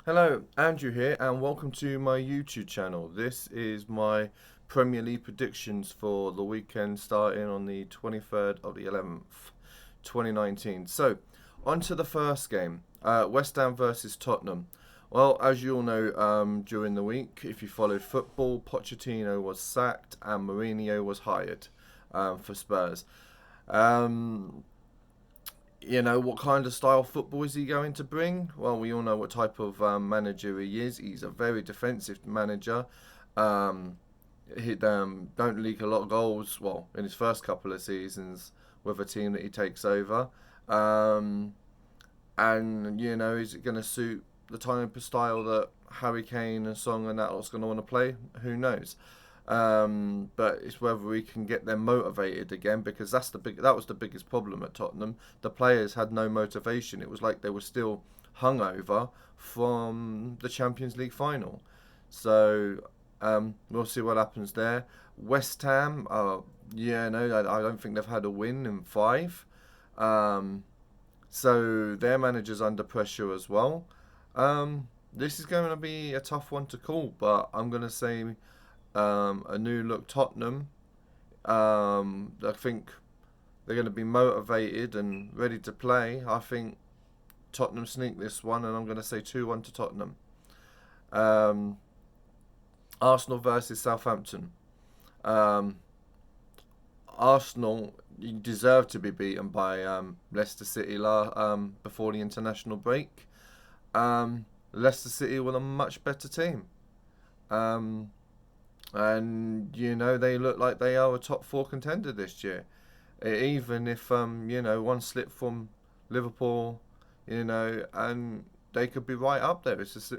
Hello, Andrew here, and welcome to my YouTube channel. This is my Premier League predictions for the weekend starting on the 23rd of the 11th, 2019. So, on to the first game, West Ham versus Tottenham. Well, as you all know, during the week, if you followed football, Pochettino was sacked and Mourinho was hired for Spurs. Um, what kind of style football is he going to bring? Well, we all know what type of manager he is. He's a very defensive manager. Um, he don't leak a lot of goals. Well, in his first couple of seasons with a team that he takes over, um, and is it going to suit the type of style that Harry Kane and Song and that lot's going to want to play? Who knows? But it's whether we can get them motivated again, because that was the biggest problem at Tottenham. The players had no motivation. It was like they were still hungover from the Champions League final. So we'll see what happens there. West Ham, I don't think they've had a win in five. So their manager's under pressure as well. This is going to be a tough one to call, but I'm going to say a new look Tottenham. I think they're going to be motivated and ready to play. I think Tottenham sneak this one, and I'm going to say 2-1 to Tottenham. Um, Arsenal versus Southampton. Um, Arsenal deserve to be beaten by Leicester City before the international break. Leicester City were a much better team. And they look like they are a top four contender this year. Even if one slip from Liverpool, and they could be right up there. It's just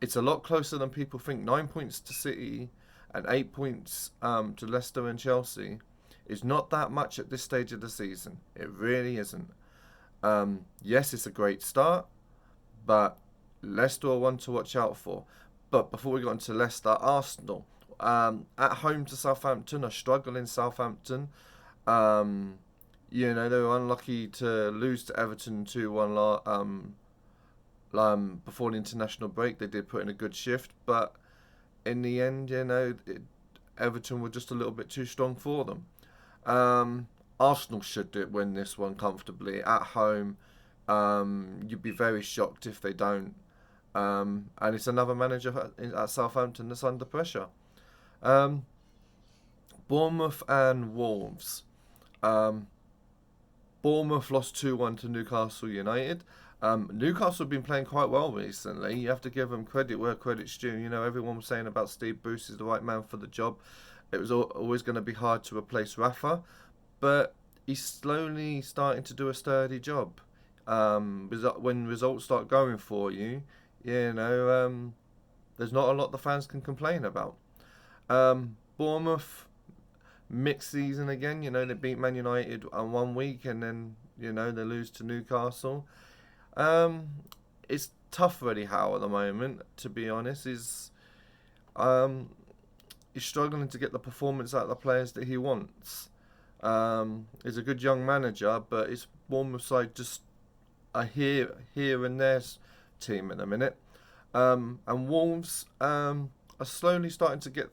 it's a lot closer than people think. 9 points to City and 8 points to Leicester and Chelsea is not that much at this stage of the season. It really isn't. Yes, it's a great start, but Leicester are one to watch out for. But before we got into Leicester, Arsenal at home to Southampton, a struggling Southampton. They were unlucky to lose to Everton 2-1 before the international break. They did put in a good shift, but in the end, Everton were just a little bit too strong for them. Arsenal should win this one comfortably at home. You'd be very shocked if they don't. And it's another manager at Southampton that's under pressure. Bournemouth and Wolves. Bournemouth lost 2-1 to Newcastle United. Newcastle have been playing quite well recently. You have to give them credit where credit's due. Everyone was saying about Steve Bruce is the right man for the job. It was always going to be hard to replace Rafa, but he's slowly starting to do a sturdy job. When results start going for you, there's not a lot the fans can complain about. Bournemouth, mixed season again. They beat Man United on 1 week and then, they lose to Newcastle. It's tough for Eddie Howe at the moment, to be honest. He's struggling to get the performance out of the players that he wants. He's a good young manager, but his Bournemouth side just a here and there team in a minute. And Wolves are slowly starting to get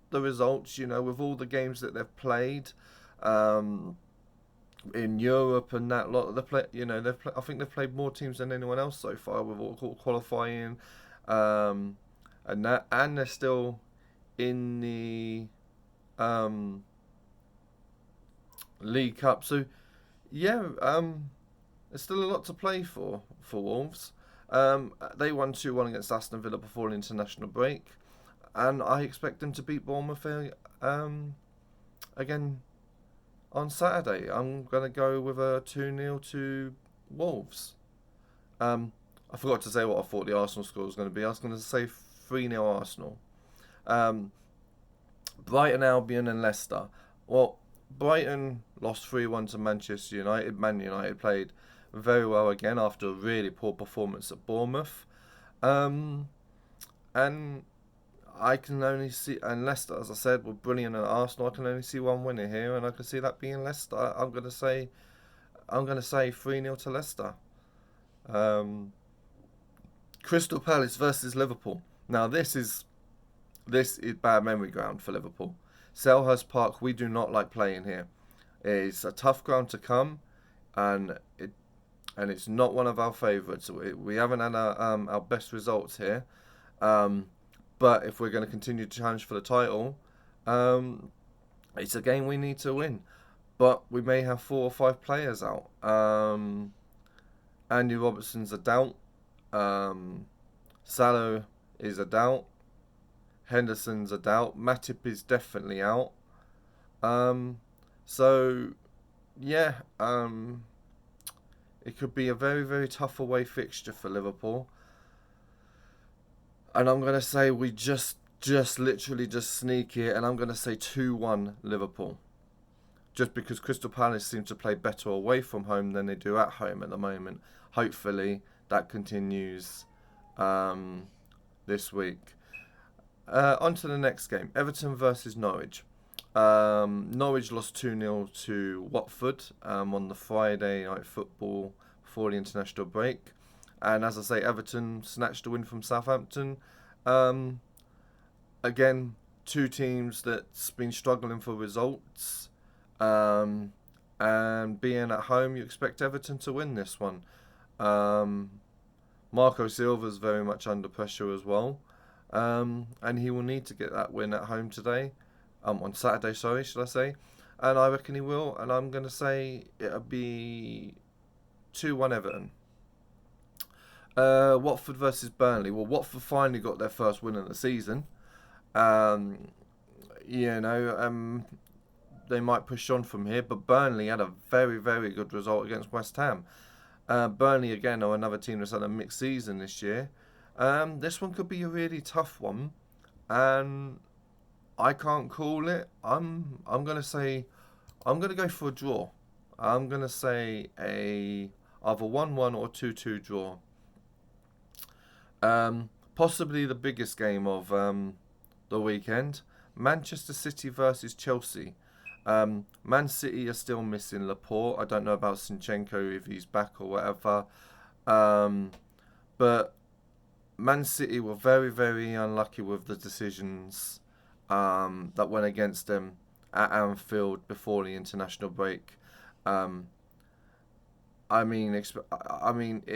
the results, with all the games that they've played in Europe and that lot. I think they've played more teams than anyone else so far with all qualifying, and they're still in the League Cup. So yeah, there's still a lot to play for Wolves. They won 2-1 against Aston Villa before an international break, and I expect them to beat Bournemouth again on Saturday. I'm going to go with a 2-0 to Wolves. I forgot to say what I thought the Arsenal score was going to be. I was going to say 3-0 Arsenal. Brighton, Albion and Leicester. Well, Brighton lost 3-1 to Manchester United. Man United played very well again after a really poor performance at Bournemouth. And I can only see, and Leicester, as I said, were brilliant at Arsenal. I can only see one winner here, and I can see that being Leicester. I'm going to say 3-0 to Leicester. Crystal Palace versus Liverpool. Now this is bad memory ground for Liverpool. Selhurst Park, we do not like playing here. It's a tough ground to come, and it's not one of our favourites. We haven't had our best results here. But if we're going to continue to challenge for the title, it's a game we need to win. But we may have 4 or 5 players out. Andy Robertson's a doubt. Salah is a doubt. Henderson's a doubt. Matip is definitely out. So, yeah, it could be a very, very tough away fixture for Liverpool. And I'm going to say we just literally just sneak it, and I'm going to say 2-1 Liverpool. Just because Crystal Palace seem to play better away from home than they do at home at the moment. Hopefully that continues this week. On to the next game. Everton versus Norwich. Norwich lost 2-0 to Watford on the Friday night football before the international break. And as I say, Everton snatched a win from Southampton. Again, 2 teams that's been struggling for results. And being at home, you expect Everton to win this one. Marco Silva's very much under pressure as well. And he will need to get that win at home today. On Saturday, should I say. And I reckon he will. And I'm going to say it'll be 2-1 Everton. Watford versus Burnley. Well, Watford finally got their first win of the season. They might push on from here, but Burnley had a very, very good result against West Ham. Burnley, again, are another team that's had a mixed season this year. This one could be a really tough one, and I can't call it. I'm going to go for a draw. I'm going to say either 1-1 or 2-2 draw. Possibly the biggest game of the weekend. Manchester City versus Chelsea. Man City are still missing Laporte. I don't know about Zinchenko if he's back or whatever. But Man City were very, very unlucky with the decisions that went against them at Anfield before the international break. It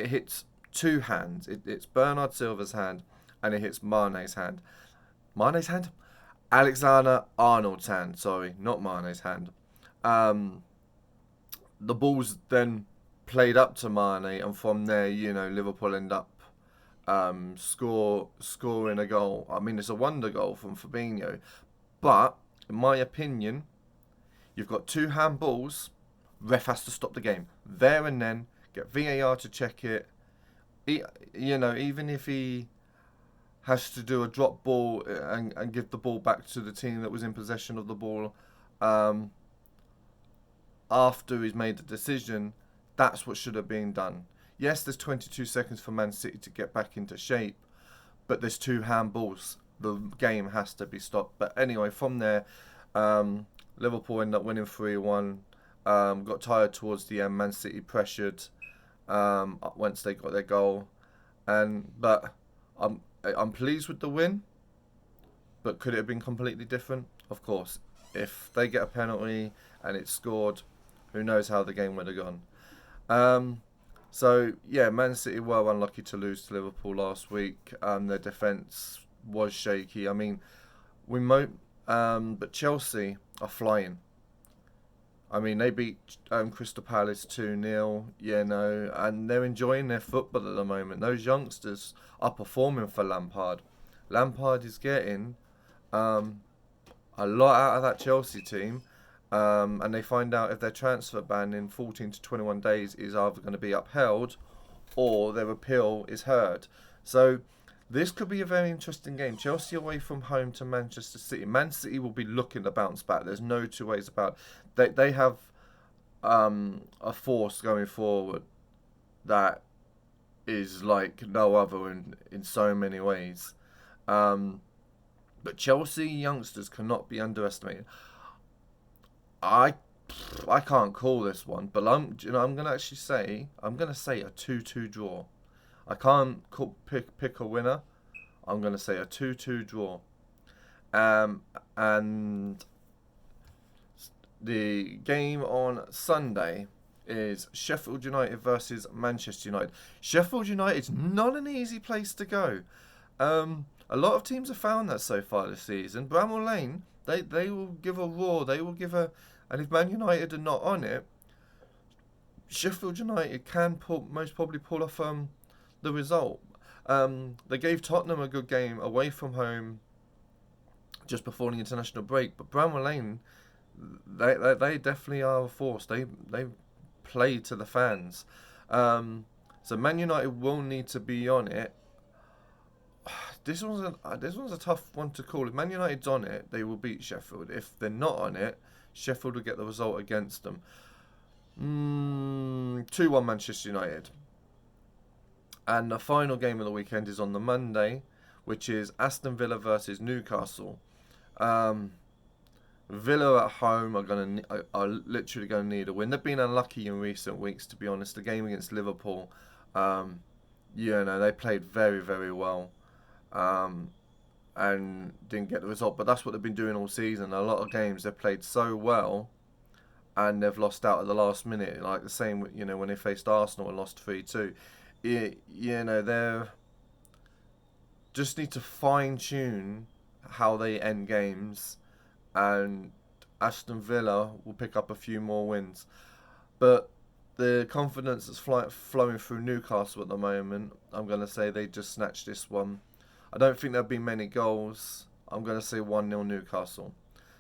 hits 2 hands. It's Bernard Silva's hand, and it hits Mane's hand. Mane's hand? Alexander-Arnold's hand, sorry, not Mane's hand. The ball's then played up to Mane, and from there, Liverpool end up scoring a goal. I mean, it's a wonder goal from Fabinho. But, in my opinion, you've got 2 handballs, ref has to stop the game. There and then, get VAR to check it. Even if he has to do a drop ball and give the ball back to the team that was in possession of the ball after he's made the decision, that's what should have been done. Yes, there's 22 seconds for Man City to get back into shape, but there's 2 handballs. The game has to be stopped. But anyway, from there, Liverpool ended up winning 3-1. Got tired towards the end. Man City pressured once they got their goal. But I'm pleased with the win, but could it have been completely different? Of course. If they get a penalty and it's scored, who knows how the game would have gone. Man City were unlucky to lose to Liverpool last week. Their defence was shaky. But Chelsea are flying. They beat Crystal Palace 2-0, and they're enjoying their football at the moment. Those youngsters are performing for Lampard. Lampard is getting a lot out of that Chelsea team, and they find out if their transfer ban in 14 to 21 days is either going to be upheld or their appeal is heard. So this could be a very interesting game. Chelsea away from home to Manchester City. Man City will be looking to bounce back. There's no 2 ways about it. They have a force going forward that is like no other in so many ways. But Chelsea youngsters cannot be underestimated. I can't call this one, but I'm going to say a 2-2 draw. I can't pick a winner. I'm going to say a 2-2 draw. And the game on Sunday is Sheffield United versus Manchester United. Sheffield United's not an easy place to go. A lot of teams have found that so far this season. Bramall Lane, they will give a roar. They will give a... And if Man United are not on it, Sheffield United can most probably pull off the result. They gave Tottenham a good game away from home just before the international break, but Bramall Lane, they definitely are a force. They play to the fans. So Man United will need to be on it. This one's a tough one to call. If Man United's on it, they will beat Sheffield. If they're not on it, Sheffield will get the result against them. 2-1 Manchester United. And the final game of the weekend is on the Monday, which is Aston Villa versus Newcastle. Villa at home are literally going to need a win. They've been unlucky in recent weeks, to be honest. The game against Liverpool, they played very, very well, and didn't get the result. But that's what they've been doing all season. A lot of games they've played so well, and they've lost out at the last minute. Like the same, when they faced Arsenal and lost 3-2. They just need to fine tune how they end games, and Aston Villa will pick up a few more wins. But the confidence that's flowing through Newcastle at the moment, I'm going to say they just snatched this one. I don't think there'll be many goals. I'm going to say 1-0 Newcastle.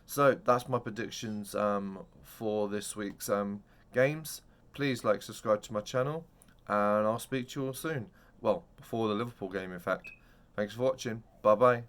So that's my predictions for this week's games. Please subscribe to my channel, and I'll speak to you all soon. Well, before the Liverpool game, in fact. Thanks for watching. Bye bye.